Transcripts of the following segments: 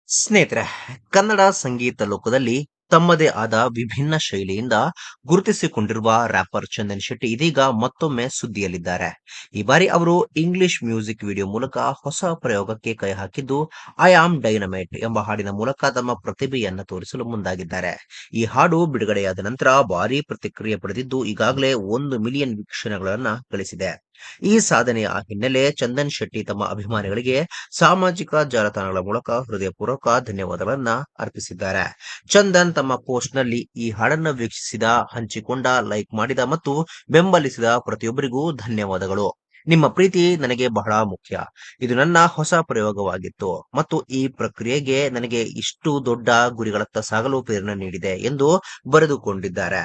ಸ್ನೇಹಿತರೆ, ಕನ್ನಡ ಸಂಗೀತ ಲೋಕದಲ್ಲಿ ತಮ್ಮದೇ ಆದ ವಿಭಿನ್ನ ಶೈಲಿಯಿಂದ ಗುರುತಿಸಿಕೊಂಡಿರುವ ರ್ಯಾಪರ್ ಚಂದನ್ ಶೆಟ್ಟಿ ಇದೀಗ ಮತ್ತೊಮ್ಮೆ ಸುದ್ದಿಯಲ್ಲಿದ್ದಾರೆ. ಈ ಬಾರಿ ಅವರು ಇಂಗ್ಲಿಷ್ ಮ್ಯೂಸಿಕ್ ವಿಡಿಯೋ ಮೂಲಕ ಹೊಸ ಪ್ರಯೋಗಕ್ಕೆ ಕೈ ಹಾಕಿದ್ದು ಐ ಆಮ್ ಡೈನಮೈಟ್ ಎಂಬ ಹಾಡಿನ ಮೂಲಕ ತಮ್ಮ ಪ್ರತಿಭೆಯನ್ನ ತೋರಿಸಲು ಮುಂದಾಗಿದ್ದಾರೆ. ಈ ಹಾಡು ಬಿಡುಗಡೆಯಾದ ನಂತರ ಭಾರೀ ಪ್ರತಿಕ್ರಿಯೆ ಪಡೆದಿದ್ದು ಈಗಾಗಲೇ 1 ಮಿಲಿಯನ್ ವೀಕ್ಷಣೆಗಳನ್ನ ಗಳಿಸಿದೆ. ಈ ಸಾಧನೆಯ ಹಿನ್ನೆಲೆ ಚಂದನ್ ಶೆಟ್ಟಿ ತಮ್ಮ ಅಭಿಮಾನಿಗಳಿಗೆ ಸಾಮಾಜಿಕ ಜಾಲತಾಣಗಳ ಮೂಲಕ ಹೃದಯಪೂರ್ವಕ ಧನ್ಯವಾದಗಳನ್ನ ಅರ್ಪಿಸಿದ್ದಾರೆ. ಚಂದನ್ ತಮ್ಮ ಪೋಸ್ಟ್ ನಲ್ಲಿ ಈ ಹಾಡನ್ನು ವೀಕ್ಷಿಸಿದ, ಹಂಚಿಕೊಂಡ, ಲೈಕ್ ಮಾಡಿದ ಮತ್ತು ಬೆಂಬಲಿಸಿದ ಪ್ರತಿಯೊಬ್ಬರಿಗೂ ಧನ್ಯವಾದಗಳು. ನಿಮ್ಮ ಪ್ರೀತಿ ನನಗೆ ಬಹಳ ಮುಖ್ಯ. ಇದು ನನ್ನ ಹೊಸ ಪ್ರಯೋಗವಾಗಿತ್ತು ಮತ್ತು ಈ ಪ್ರಕ್ರಿಯೆಗೆ ನನಗೆ ಇಷ್ಟು ದೊಡ್ಡ ಗುರಿಗಳತ್ತ ಸಾಗಲು ಪ್ರೇರಣೆ ನೀಡಿದೆ ಎಂದು ಬರೆದುಕೊಂಡಿದ್ದಾರೆ.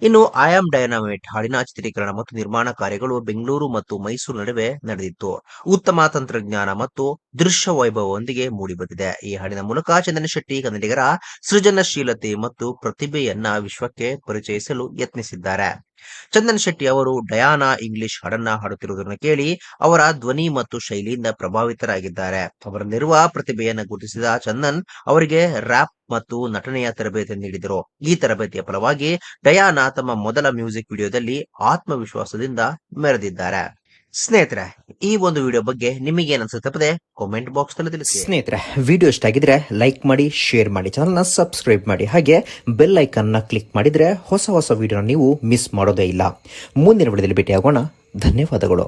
ಇನ್ನು ಐ ಆಮ್ ಡೈನಮೈಟ್ ಹಾಡಿನ ಚಿತ್ರೀಕರಣ ಮತ್ತು ನಿರ್ಮಾಣ ಕಾರ್ಯಗಳು ಬೆಂಗಳೂರು ಮತ್ತು ಮೈಸೂರು ನಡುವೆ ನಡೆದಿತ್ತು. ಉತ್ತಮ ತಂತ್ರಜ್ಞಾನ ಮತ್ತು ದೃಶ್ಯ ವೈಭವದೊಂದಿಗೆ ಮೂಡಿಬಂದಿದೆ. ಈ ಹಾಡಿನ ಮೂಲಕ ಚಂದನ್ ಶೆಟ್ಟಿ ಕನ್ನಡಿಗರ ಸೃಜನಶೀಲತೆ ಮತ್ತು ಪ್ರತಿಭೆಯನ್ನ ವಿಶ್ವಕ್ಕೆ ಪರಿಚಯಿಸಲು ಯತ್ನಿಸಿದ್ದಾರೆ. ಚಂದನ್ ಶೆಟ್ಟಿ ಅವರು ಡಯಾನಾ ಇಂಗ್ಲಿಷ್ ಹಾಡನ್ನ ಹಾಡುತ್ತಿರುವುದನ್ನು ಕೇಳಿ ಅವರ ಧ್ವನಿ ಮತ್ತು ಶೈಲಿಯಿಂದ ಪ್ರಭಾವಿತರಾಗಿದ್ದಾರೆ. ಅವರಲ್ಲಿರುವ ಪ್ರತಿಭೆಯನ್ನು ಗುರುತಿಸಿದ ಚಂದನ್ ಅವರಿಗೆ ರ್ಯಾಪ್ ಮತ್ತು ನಟನೆಯ ತರಬೇತಿ ನೀಡಿದರು. ಈ ತರಬೇತಿಯ ಫಲವಾಗಿ ಡಯಾನಾ ತಮ್ಮ ಮೊದಲ ಮ್ಯೂಸಿಕ್ ವಿಡಿಯೋದಲ್ಲಿ ಆತ್ಮವಿಶ್ವಾಸದಿಂದ ಮೆರೆದಿದ್ದಾರೆ. ಸ್ನೇಹಿತರೆ, ಈ ಒಂದು ವಿಡಿಯೋ ಬಗ್ಗೆ ನಿಮಗೆ ಅನಿಸುತ್ತೆ ಕಾಮೆಂಟ್ ಬಾಕ್ಸ್ ನಲ್ಲಿ ತಿಳಿಸಿ. ಸ್ನೇಹಿತರೆ, ವಿಡಿಯೋ ಇಷ್ಟ ಆಗಿದ್ರೆ ಲೈಕ್ ಮಾಡಿ, ಶೇರ್ ಮಾಡಿ, ಚಾನಲ್ನ ಸಬ್ಸ್ಕ್ರೈಬ್ ಮಾಡಿ, ಹಾಗೆ ಬೆಲ್ ಐಕನ್ನ ಕ್ಲಿಕ್ ಮಾಡಿದ್ರೆ ಹೊಸ ವಿಡಿಯೋನ ನೀವು ಮಿಸ್ ಮಾಡೋದೇ ಇಲ್ಲ. ಮುಂದಿನ ವಿಡಿಯೋದಲ್ಲಿ ಭೇಟಿಯಾಗೋಣ. ಧನ್ಯವಾದಗಳು.